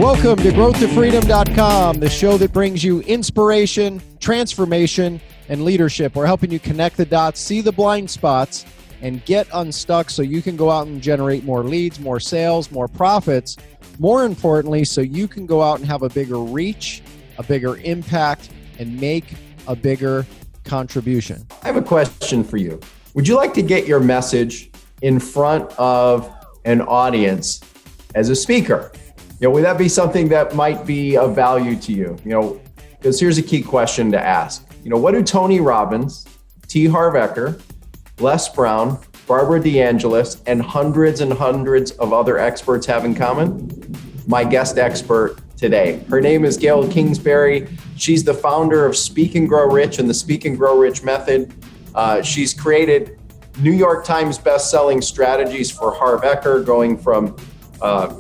Welcome to growthtofreedom.com, the show that brings you inspiration, transformation, and leadership. We're helping you connect the dots, see the blind spots, and get unstuck so you can go out and generate more leads, more sales, more profits. More importantly, so you can go out and have a bigger reach, a bigger impact, and make a bigger contribution. I have a question for you. Would you like to get your message in front of an audience as a speaker? Would that be something that might be of value to you? Because here's a key question to ask. What do Tony Robbins, T. Harv Eker, Les Brown, Barbara DeAngelis, and hundreds of other experts have in common? My guest expert today. Her name is Gail Kingsbury. She's the founder of Speak and Grow Rich and the Speak and Grow Rich method. She's created New York Times best-selling strategies for Harv Eker, going from a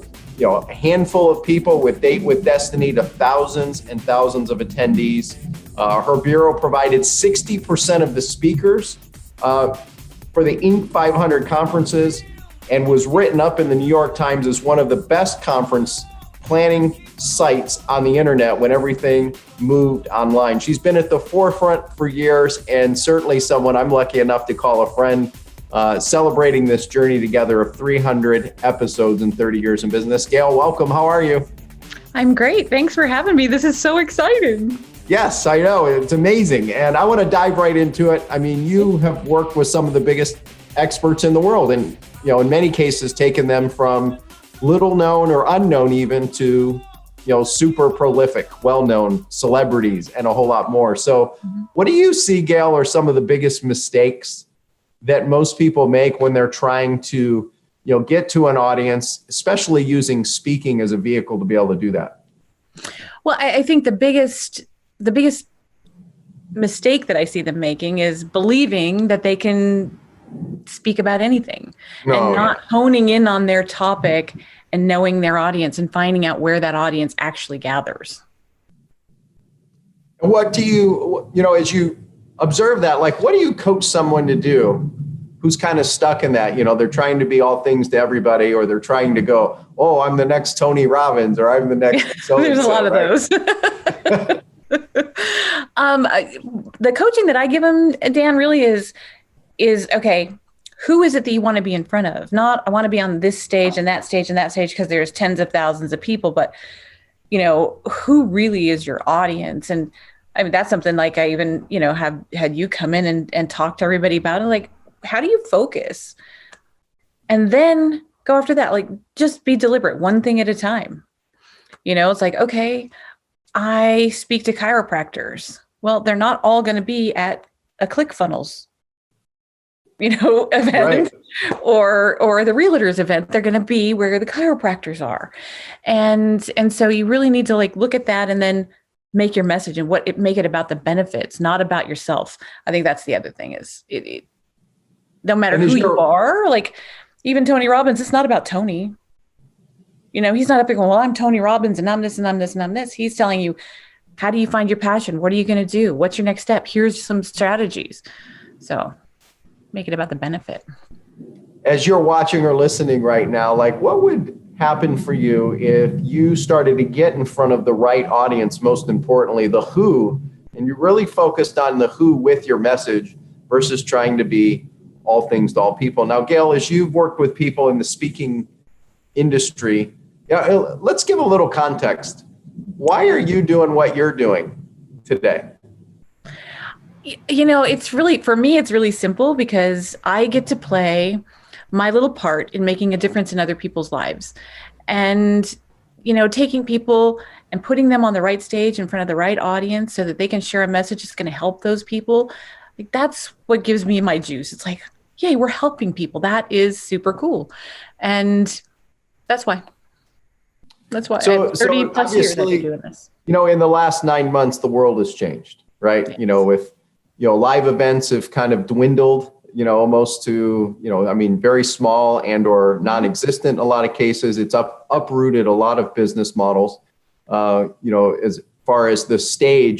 handful of people with Date with Destiny to thousands and thousands of attendees. Her bureau provided 60% of the speakers for the Inc. 500 conferences and was written up in the New York Times as one of the best conference planning sites on the internet when everything moved online. She's been at the forefront for years and certainly someone I'm lucky enough to call a friend, celebrating this journey together of 300 episodes and 30 years in business. Gail, welcome. How are you? I'm great. Thanks for having me. This is so exciting. Yes, I know. It's amazing. And I want to dive right into it. I mean, you have worked with some of the biggest experts in the world and, in many cases, taken them from little known or unknown even to, super prolific, well-known celebrities and a whole lot more. So what do you see, Gail, are some of the biggest mistakes that most people make when they're trying to, get to an audience, especially using speaking as a vehicle to be able to do that? Well, I think the biggest mistake that I see them making is believing that they can speak about anything and not honing in on their topic and knowing their audience and finding out where that audience actually gathers. What do you, as you observe that, what do you coach someone to do who's kind of stuck in that? They're trying to be all things to everybody, or they're trying to go, oh, I'm the next Tony Robbins, or I'm the next. There's a lot of those. The coaching that I give them, Dan, really is okay. Who is it that you want to be in front of? Not, I want to be on this stage and that stage and that stage because there's tens of thousands of people, but who really is your audience? And I mean, that's something like I even, have had you come in and talk to everybody about it. Like, how do you focus? And then go after that. Like, just be deliberate, one thing at a time. It's like, okay, I speak to chiropractors. Well, they're not all going to be at a ClickFunnels, event, right, or the realtors event. They're going to be where the chiropractors are. And so you really need to look at that and then make your message and make it about the benefits, not about yourself. I think that's the other thing is it no matter who you are, even Tony Robbins, it's not about Tony. He's not up there going, well, I'm Tony Robbins and I'm this and I'm this and I'm this. He's telling you, how do you find your passion? What are you going to do? What's your next step? Here's some strategies. So make it about the benefit. As you're watching or listening right now, what would happen for you if you started to get in front of the right audience, most importantly, the who, and you really focused on the who with your message versus trying to be all things to all people? Now, Gail, as you've worked with people in the speaking industry, let's give a little context. Why are you doing what you're doing today? It's really, for me, it's really simple because I get to play my little part in making a difference in other people's lives. And, taking people and putting them on the right stage in front of the right audience so that they can share a message that's going to help those people. That's what gives me my juice. It's like, yay, we're helping people. That is super cool. And that's why. So 30 plus years I've been doing this. In the last 9 months, the world has changed, right? Yes. With, live events have kind of dwindled, almost to, very small and or non-existent in a lot of cases. It's uprooted a lot of business models. As far as the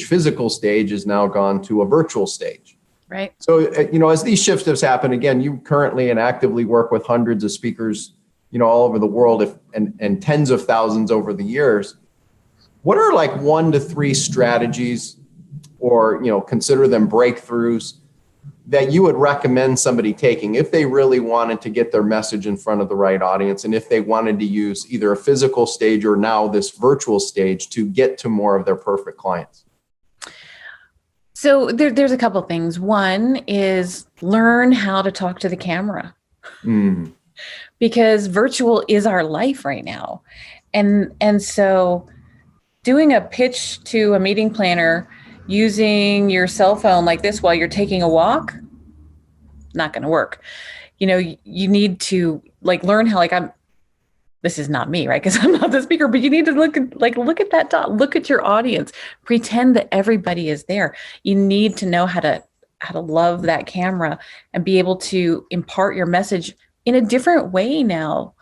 physical stage is now gone to a virtual stage. Right. So, as these shifts have happened, again, you currently and actively work with hundreds of speakers all over the world, and tens of thousands over the years. What are like 1 to 3 strategies, or, consider them breakthroughs, that you would recommend somebody taking if they really wanted to get their message in front of the right audience, and if they wanted to use either a physical stage or now this virtual stage to get to more of their perfect clients? So there's a couple things. One is learn how to talk to the camera. Because virtual is our life right now. And so doing a pitch to a meeting planner using your cell phone like this while you're taking a walk, not going to work. You need to learn how, this is not me, right? Because I'm not the speaker, but you need to look at that dot, look at your audience, pretend that everybody is there. You need to know how to love that camera and be able to impart your message in a different way now.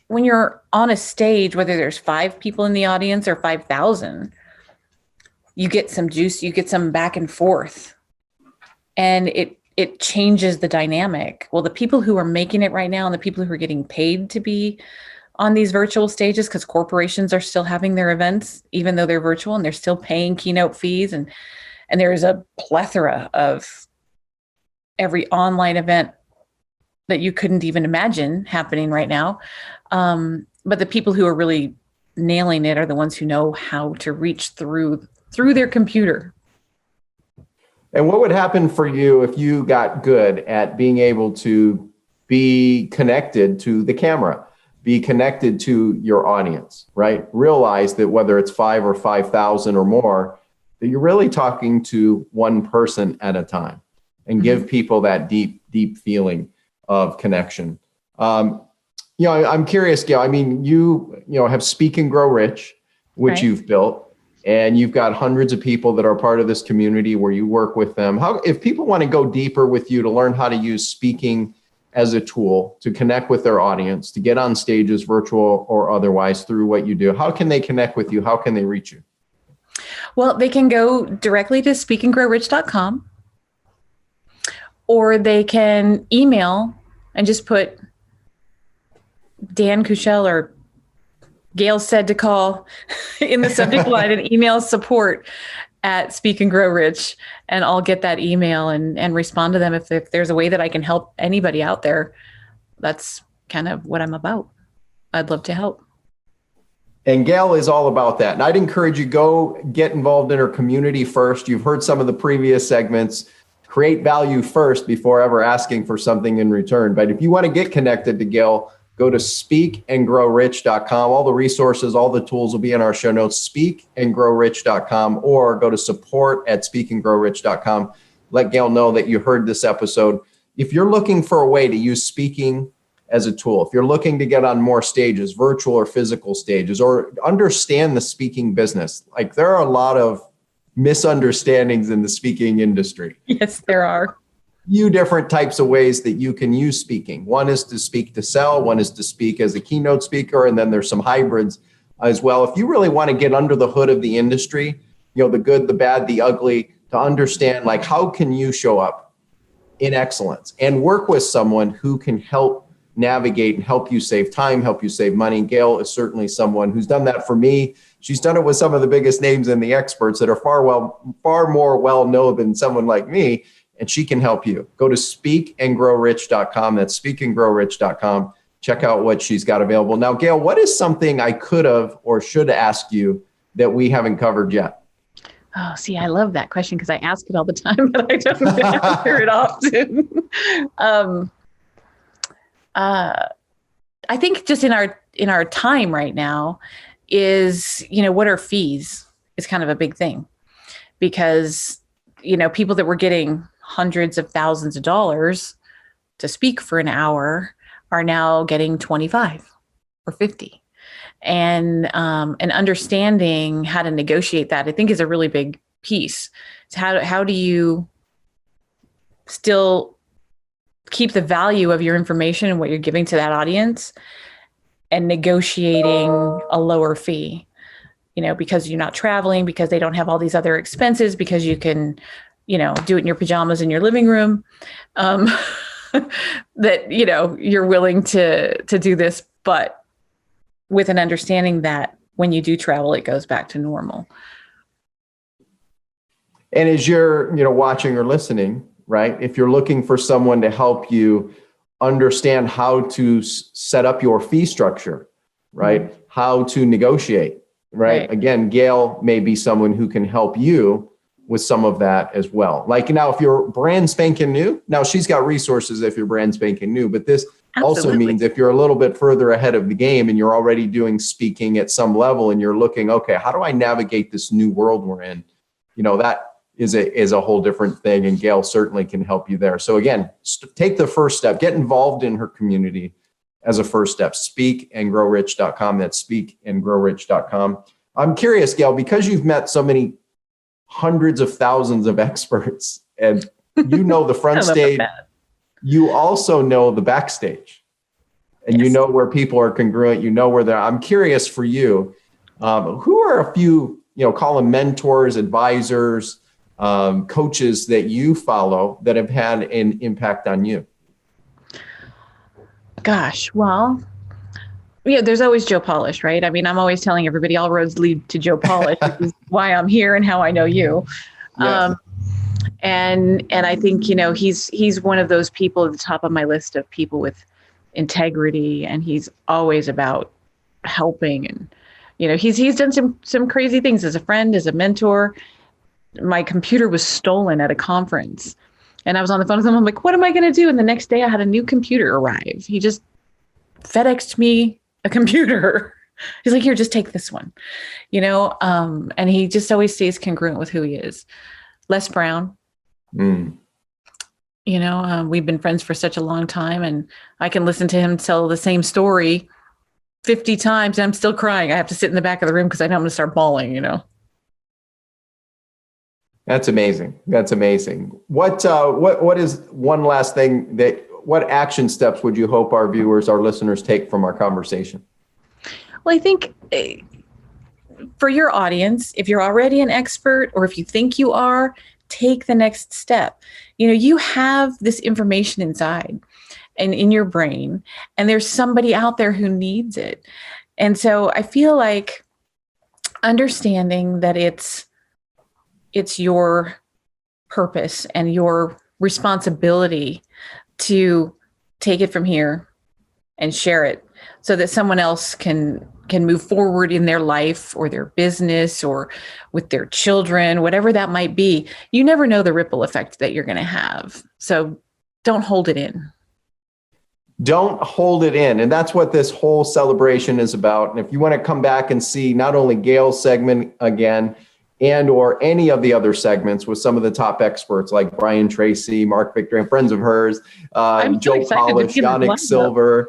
When you're on a stage, whether there's 5 people in the audience or 5,000, you get some juice, you get some back and forth, and it changes the dynamic. Well, the people who are making it right now and the people who are getting paid to be on these virtual stages, because corporations are still having their events, even though they're virtual, and they're still paying keynote fees. And there's a plethora of every online event that you couldn't even imagine happening right now. But the people who are really nailing it are the ones who know how to reach through their computer. And what would happen for you if you got good at being able to be connected to the camera, be connected to your audience, right? Realize that whether it's 5 or 5,000 or more, that you're really talking to one person at a time, and give people that deep, deep feeling of connection. I'm curious, Gail. I mean, you have Speak and Grow Rich, which right. You've built, and you've got hundreds of people that are part of this community where you work with them. If people want to go deeper with you to learn how to use speaking as a tool to connect with their audience, to get on stages, virtual or otherwise, through what you do, how can they connect with you? How can they reach you? Well, they can go directly to speakandgrowrich.com, or they can email and just put Dan Kuschell or Gail said to call in the subject line and email support at Speak and Grow Rich, and I'll get that email and respond to them. If there's a way that I can help anybody out there, that's kind of what I'm about. I'd love to help. And Gail is all about that. And I'd encourage you, go get involved in her community first. You've heard some of the previous segments. Create value first before ever asking for something in return. But if you want to get connected to Gail, go to speakandgrowrich.com. All the resources, all the tools will be in our show notes, speakandgrowrich.com, or go to support@speakandgrowrich.com. Let Gail know that you heard this episode. If you're looking for a way to use speaking as a tool, if you're looking to get on more stages, virtual or physical stages, or understand the speaking business, there are a lot of misunderstandings in the speaking industry. Yes, there are. Few different types of ways that you can use speaking. One is to speak to sell, one is to speak as a keynote speaker, and then there's some hybrids as well. If you really want to get under the hood of the industry, the good, the bad, the ugly, to understand how can you show up in excellence and work with someone who can help navigate and help you save time, help you save money. Gail is certainly someone who's done that for me. She's done it with some of the biggest names and the experts that are far more well-known than someone like me, and she can help you. Go to speakandgrowrich.com. That's speakandgrowrich.com. Check out what she's got available. Now, Gail, what is something I could have or should ask you that we haven't covered yet? Oh, see, I love that question because I ask it all the time, but I don't answer it often. I think just in our time right now is, what are fees is kind of a big thing, because, people that were getting hundreds of thousands of dollars to speak for an hour are now getting 25 or 50. And understanding how to negotiate that, I think, is a really big piece. So how do you still keep the value of your information and what you're giving to that audience, and negotiating a lower fee, because you're not traveling, because they don't have all these other expenses, because you can, do it in your pajamas in your living room. that, you're willing to do this, but with an understanding that when you do travel, it goes back to normal. And as you're, watching or listening, right? If you're looking for someone to help you understand how to set up your fee structure, right? Mm-hmm. How to negotiate, right? Again, Gail may be someone who can help you with some of that as well. Like now, if you're brand spanking new, now she's got resources if you're brand spanking new, but this also means if you're a little bit further ahead of the game and you're already doing speaking at some level and you're looking, okay, how do I navigate this new world we're in? That is a whole different thing. And Gail certainly can help you there. So again, take the first step, get involved in her community as a first step. Speakandgrowrich.com. That's speakandgrowrich.com. I'm curious, Gail, because you've met so many hundreds of thousands of experts and the front stage, you also know the backstage and you know where people are congruent, where they're, I'm curious for you, who are a few, call them mentors, advisors, coaches that you follow that have had an impact on you? Gosh, well, there's always Joe Polish, right? I mean, I'm always telling everybody all roads lead to Joe Polish, which is why I'm here and how I know you. Yes. And I think, he's one of those people at the top of my list of people with integrity, and he's always about helping. And, he's done some crazy things as a friend, as a mentor. My computer was stolen at a conference and I was on the phone with him. I'm like, what am I going to do? And the next day I had a new computer arrive. He just FedExed me a computer. He's like, here, just take this one, and he just always stays congruent with who he is. Les Brown, we've been friends for such a long time, and I can listen to him tell the same story 50 times and I'm still crying. I have to sit in the back of the room because I know I'm going to start bawling, That's amazing. That's amazing. What is one last thing what action steps would you hope our viewers, our listeners take from our conversation? Well, I think for your audience, if you're already an expert or if you think you are, take the next step. You have this information inside and in your brain, and there's somebody out there who needs it. And so I feel like understanding that it's your purpose and your responsibility to take it from here and share it so that someone else can move forward in their life or their business or with their children, whatever that might be. You never know the ripple effect that you're going to have. So don't hold it in. Don't hold it in. And that's what this whole celebration is about. And if you want to come back and see not only Gail's segment again, and or any of the other segments with some of the top experts like Brian Tracy, Mark Victor, and friends of hers, Joe Polish, Yannick Silver,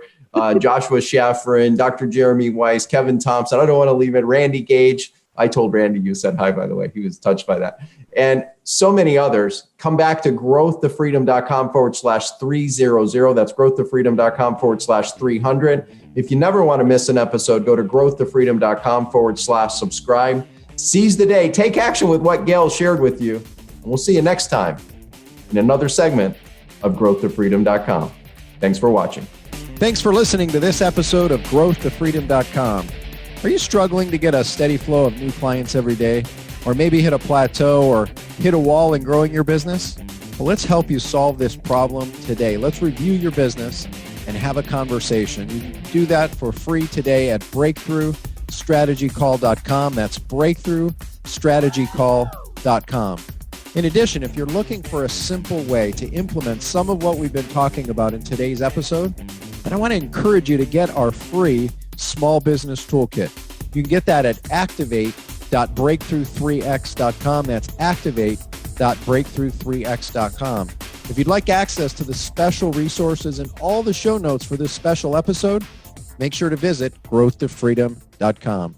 Joshua Shafrin, Dr. Jeremy Weiss, Kevin Thompson. I don't want to leave it. Randy Gage. I told Randy you said hi, by the way. He was touched by that. And so many others. Come back to growthtofreedom.com/300. That's growthtofreedom.com/300. If you never want to miss an episode, go to growthtofreedom.com/subscribe. Seize the day. Take action with what Gail shared with you. And we'll see you next time in another segment of growthtofreedom.com. Thanks for watching. Thanks for listening to this episode of growthtofreedom.com. Are you struggling to get a steady flow of new clients every day? Or maybe hit a plateau or hit a wall in growing your business? Well, let's help you solve this problem today. Let's review your business and have a conversation. You can do that for free today at breakthroughstrategycall.com. That's breakthroughstrategycall.com. In addition, if you're looking for a simple way to implement some of what we've been talking about in today's episode, then I want to encourage you to get our free small business toolkit. You can get that at activate.breakthrough3x.com. That's activate.breakthrough3x.com. If you'd like access to the special resources and all the show notes for this special episode, make sure to visit growthtofreedom.com.